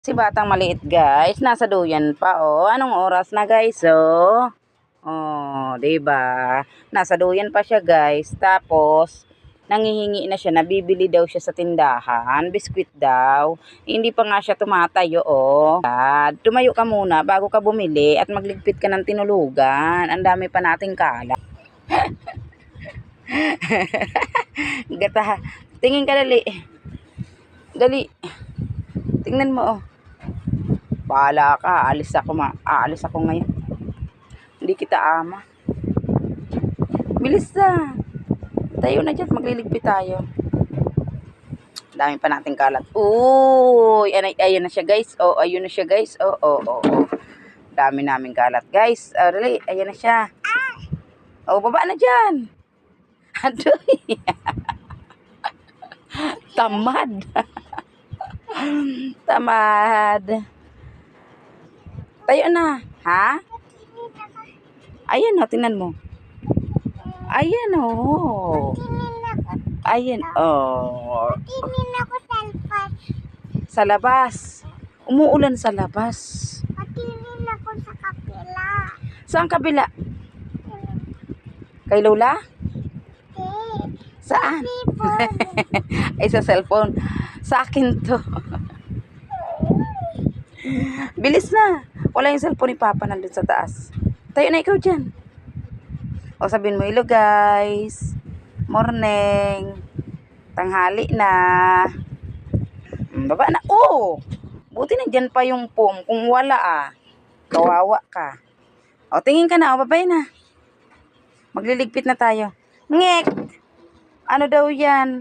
Si batang maliit guys, nasa duyan pa oh. Anong oras na guys oh? Oh, 'di ba? Nasa duyan pa siya guys. Tapos nangihingi na siya, nabibili daw siya sa tindahan, biskwit daw. Hindi pa nga siya tumatayo oh. Tumayo ka muna bago ka bumili at magligpit ka ng tinulugan. Ang dami pa nating kalat. Gata, tingin ka dali. Dali. Tingnan mo oh. Bahala ka, aalis ako ngayon. Hindi kita ama. Bilis na. Tayo na dyan, magliligpit tayo. Dami pa nating kalat. Uy, ayun na siya guys. Oh, ayun na siya guys. Oh. Dami naming kalat guys. Oh, dali, ayun na siya. Oh, baba na dyan. Adoy. Tamad. Tamad. Tayo na. Ha? Ayan o, tingnan mo. Ayan o. Ayan o. Tingin ako sa labas. Sa labas. Umuulan sa labas. Tingin ako sa kapila. Saan kabila? Kay Lola? Saan? Ay, sa cellphone. Sa akin to. Bilis na. Wala yung cellphone ni Papa nandun sa taas. Tayo na ikaw dyan. O sabihin mo, hello guys. Morning. Tanghali na. Baba na. Oh! Buti na dyan pa yung pom. Kung wala kawawa ka. O tingin ka na. O babay na. Magliligpit na tayo. Ngek! Ano daw yan?